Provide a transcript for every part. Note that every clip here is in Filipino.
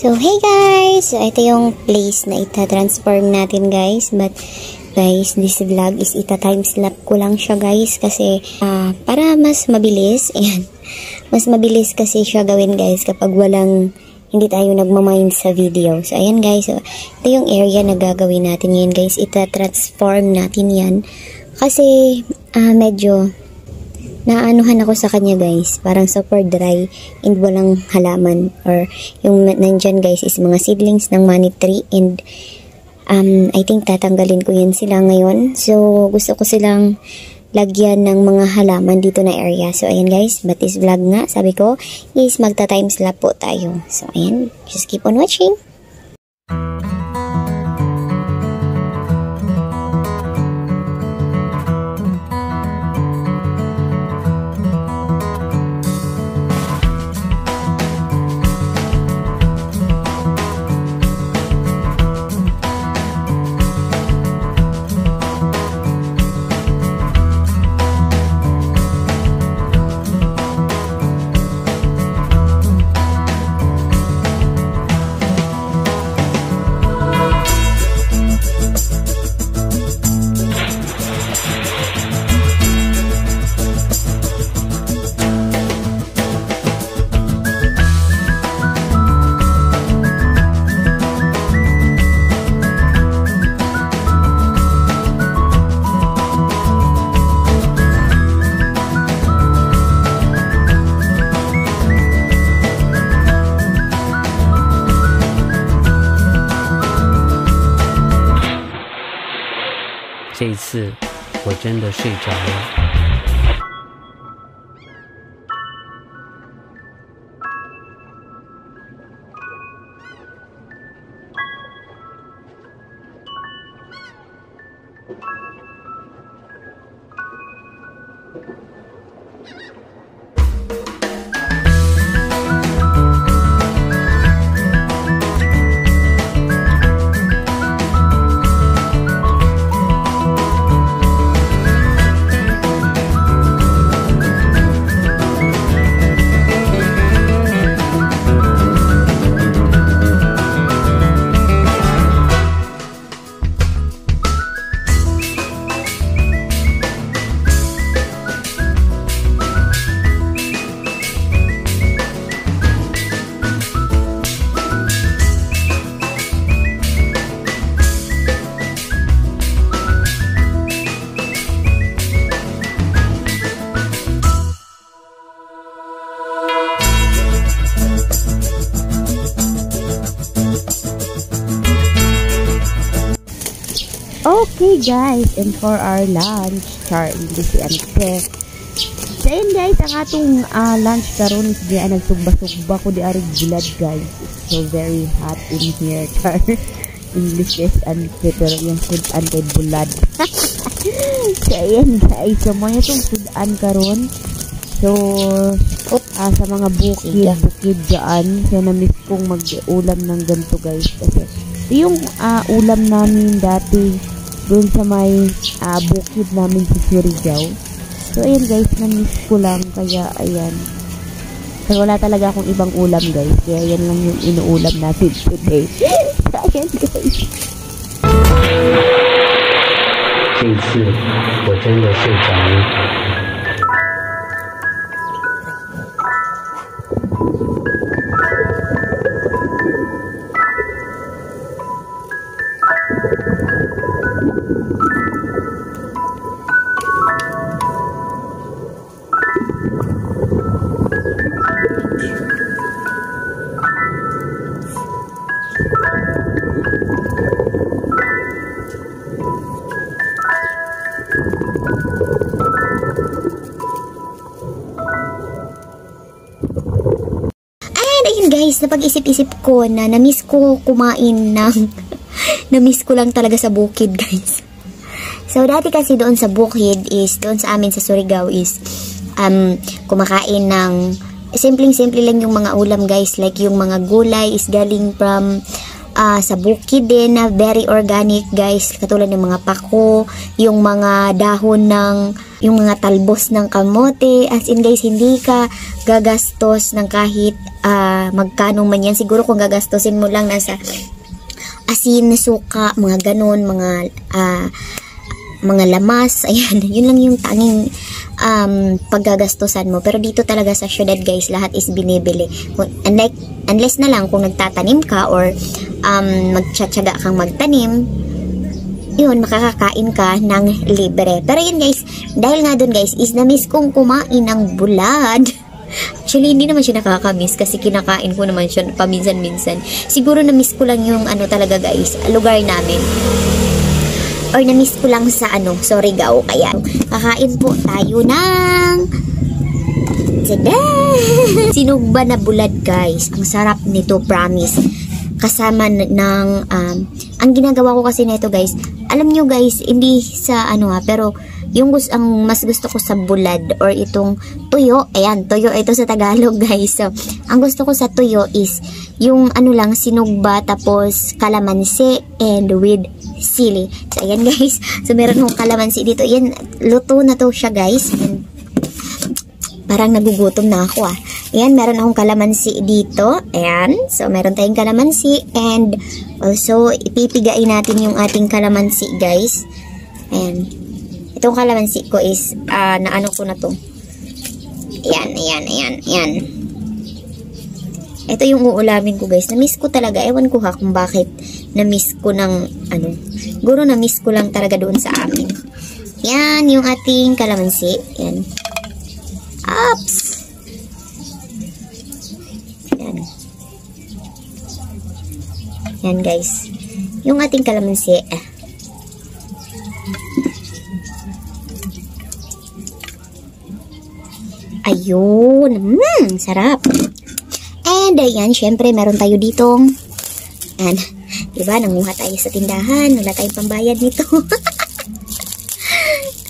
So, hey guys! So, ito yung place na ita-transform natin guys. But, guys, this vlog is ita-timeslap ko lang siya guys. Kasi, para mas mabilis. Ayan. Mas mabilis kasi siya gawin guys kapag hindi tayo nagmamind sa video. So, ayan guys. So, ito yung area na gagawin natin yun guys. Ita-transform natin yan. Kasi, medyo naanuhan ako sa kanya guys, parang super dry and walang halaman, or yung nandyan guys is mga seedlings ng money tree, and I think tatanggalin ko yan sila ngayon. So gusto ko silang lagyan ng mga halaman dito na area. So ayan guys, but this vlog nga, sabi ko is magta-timeslap po tayo. So ayan, just keep on watching.这一次我真的睡着了。Okay guys, and for our lunch, this and so yun guys, ang atong lunch karon is diyan nagsugba-sugba ko di arig gilad guys. It's so very hot in here, char. English is pero yung sudan kay bulad. So ayan guys, so mo itong sudan karon. So sa mga bukid dyan, so na-miss kong mag-ulam ng ganito guys, kasi yung ulam namin dati doon sa may bukid namin sa Surigao. So ayan guys, na-miss ko lang, kaya ayan, so wala talaga akong ibang ulam guys, kaya yan lang yung inuulam natin today. So ayan guys, 这一次我真的睡着了。 Guys, napag-isip-isip ko na na-miss ko kumain ng na-miss ko lang talaga sa bukid guys. So dati kasi doon sa bukid is, doon sa amin sa Surigao is kumakain ng simpleng-simple lang yung mga ulam guys, like yung mga gulay is galing from sa bukid din na very organic guys, katulad ng mga pako, yung mga dahon ng, yung mga talbos ng kamote, as in guys, hindi ka gagastos ng kahit magkano man yan. Siguro kung gagastosin mo lang nasa asin, suka, mga ganun, mga lamas, ayan, yun lang yung tanging paggagastosan mo. Pero dito talaga sa syudad guys, lahat is binibili. Unless na lang kung nagtatanim ka or magtsatsaga kang magtanim, yun, makakakain ka ng libre. Pero yun guys, dahil nga dun guys, is na-miss kong kumain ng bulad. Actually, hindi naman siya nakakamiss kasi kinakain ko naman siya paminsan-minsan. Siguro na-miss ko lang yung talaga guys, lugar namin. Or na-miss ko lang sa Surigao. Kaya, kakain po tayo ng sinugba na bulad guys. Ang sarap nito, promise. Kasama ng, ang ginagawa ko kasi nito guys, alam nyo guys, hindi sa pero yung ang mas gusto ko sa bulad or itong tuyo, ayan, tuyo ito sa Tagalog guys. So, ang gusto ko sa tuyo is yung lang, sinugba, tapos kalamansi and with sili. So, ayan guys. So, meron akong kalamansi dito. Ayan, luto na to siya guys. And, parang nagugutom na ako Ayan, meron akong kalamansi dito. Ayan. So, meron tayong kalamansi. And, also, ipipigain natin yung ating kalamansi guys. Ayan. Itong kalamansi ko is, naano ko na to. Ayan. Ito yung uulamin ko guys. Na-miss ko talaga. Ewan ko kung bakit na-miss ko ng, siguro na-miss ko lang talaga doon sa amin. Yan, yung ating kalamansi. Yan. Ups! Yan. Yan guys. Yung ating kalamansi. Ayun. Sarap. And ayan, syempre meron tayo ditong diba, nanguha tayo sa tindahan, wala tayong pambayad nito.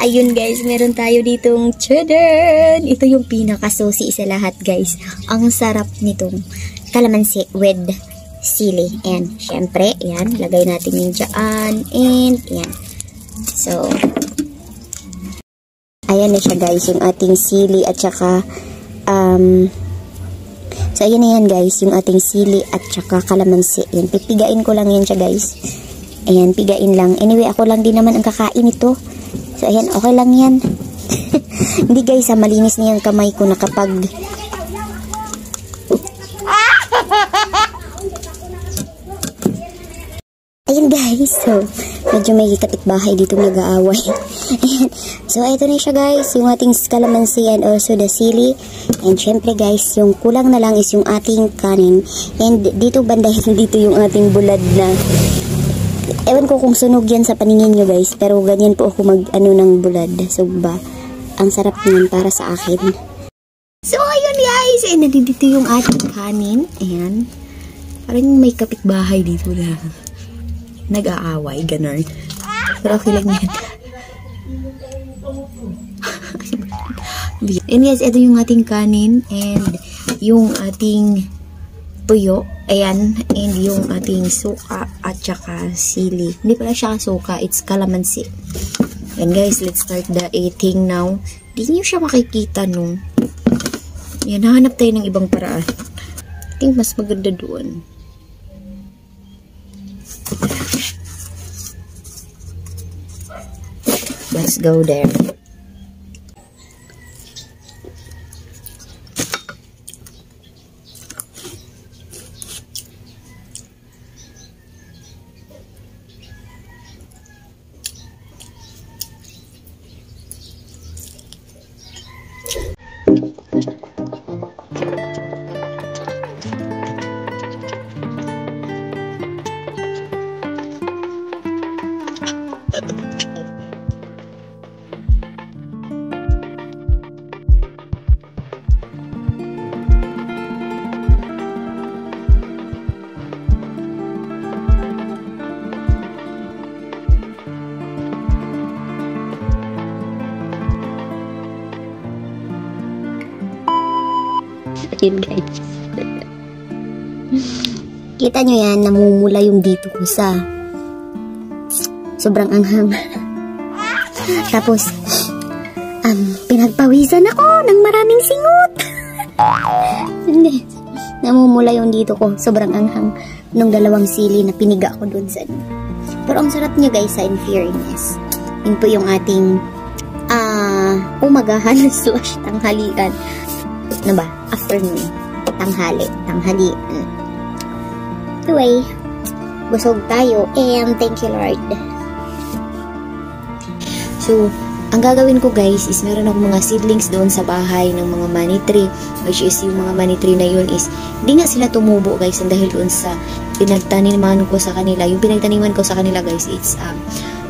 Ayun guys, meron tayo ditong cheddar. Ito yung pinakasusi sa lahat guys. Ang sarap nitong kalamansi with sili. And syempre, ayan, lagay natin yung dyan. And ayan. So, ayan na siya guys, yung ating sili at saka so, ayan na yan guys, yung ating sili at saka kalamansi. Ayan, pipigain ko lang yan siya guys. Ayan, pigain lang. Anyway, ako lang din naman ang kakain ito. So, ayan, okay lang yan. Hindi guys, malinis na yan kamay ko na kapag ayan guys, so, medyo may kapitbahay dito nag-aaway. Ayan. So, ito na siya guys, yung ating kalamansi and also the sili. And syempre guys, yung kulang na lang is yung ating kanin. And dito banda, dito yung ating bulad na, ewan ko kung sunog yan sa paningin nyo guys, pero ganyan po ako ng bulad. Sugba. Ang sarap niyan para sa akin. So, ayun guys, and nandito yung ating kanin. Ayan. Parang may kapitbahay dito na nag-aaway, ganun. Pero okay lang yan. And guys, ito yung ating kanin and yung ating tuyo. Ayan. And yung ating suka at saka sili. Hindi pala siya suka, it's kalamansi. And guys, let's start the eating now. Hindi nyo siya makikita nung. Yan, nahanap tayo ng ibang paraan. I think mas maganda doon. Let's go there. Yun guys. Kita nyo yan, namumula yung dito ko sa sobrang anghang. Tapos, pinagpawisan ako ng maraming singot. Hindi. Namumula yung dito ko, sobrang anghang nung dalawang sili na piniga ko dun sa. Pero ang sarap niya guys, in fairness. Yun po yung ating umagahan slash tanghalian. Ano ba? Afternoon. Tanghali. Anyway, busog tayo and thank you Lord. So, ang gagawin ko guys is meron akong mga seedlings doon sa bahay ng mga money tree, which is yung mga money tree na yun is hindi nga sila tumubo guys dahil doon sa pinagtaniman ko sa kanila. Yung pinagtaniman ko sa kanila guys, it's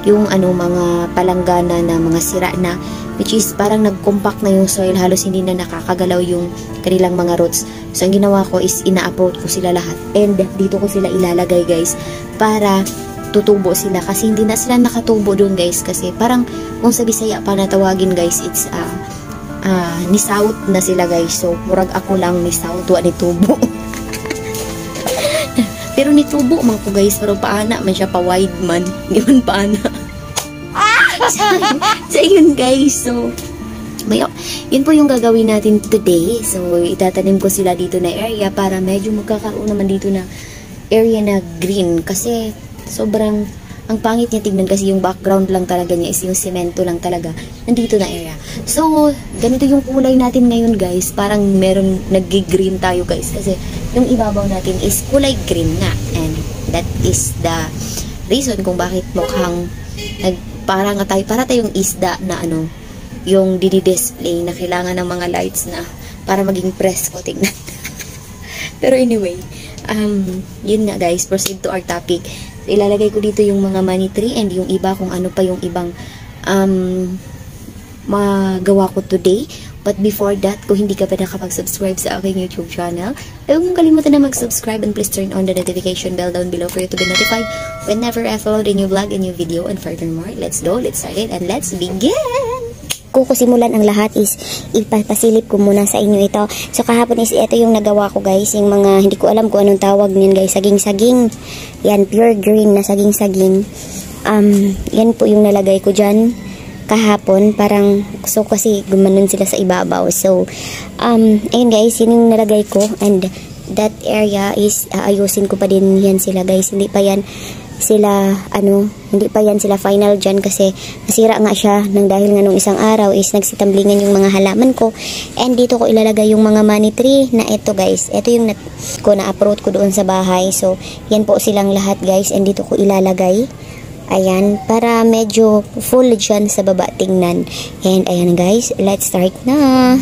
yung mga palanggana na mga sira na, which is parang nag-compact na yung soil, halos hindi na nakakagalaw yung kanilang mga roots. So ang ginawa ko is ina-uproot ko sila lahat and dito ko sila ilalagay guys para tutubo sila, kasi hindi na sila nakatubo doon guys, kasi parang kung sa Bisaya pa natawagin guys, it's nisawt na sila guys. So murag ako lang nisawt wa ni tubo. Pero nitubo man ko guys, pero paana man siya, pa wide man, hindi man paana. So yun guys, so yun po yung gagawin natin today. So itatanim ko sila dito na area para medyo magkakaroon naman dito na area na green, kasi sobrang ang pangit niya tignan, kasi yung background lang talaga niya is yung semento lang talaga nandito na area. So ganito yung kulay natin ngayon guys, parang meron nag-green tayo guys, kasi yung ibabaw natin is kulay green nga, and that is the reason kung bakit mukhang para tayong isda na yung didi-display na kailangan ng mga lights na para maging presko tignan. Pero anyway, yun nga guys, proceed to our topic. So, ilalagay ko dito yung mga money tree and yung iba kung ano pa yung ibang magawa ko today. But before that, kung hindi ka pa nakapag-subscribe sa aking YouTube channel, huwag mong kalimutan na mag-subscribe and please turn on the notification bell down below for you to be notified whenever I upload a new vlog, a new video. And furthermore, let's go, let's start it, and let's begin! Kukusimulan ang lahat is ipapasilip ko muna sa inyo ito. So kahapon is ito yung nagawa ko guys, yung mga hindi ko alam kung anong tawag niyan guys, saging-saging. Yan, pure green na saging-saging. Yan po yung nalagay ko dyan kahapon, parang so kasi gumanon sila sa ibabaw. So ayun guys, yun yung nalagay ko, and that area is ayusin ko pa din yan sila guys. Hindi pa yan sila final dyan, kasi nasira nga siya nang dahil nga nung isang araw is nagsitamblingan yung mga halaman ko. And dito ko ilalagay yung mga money tree na ito guys. Ito yung na-uproot ko doon sa bahay. So yan po silang lahat guys, and dito ko ilalagay. Ayan, para medyo full dyan sa baba tingnan. And ayan guys, let's start na.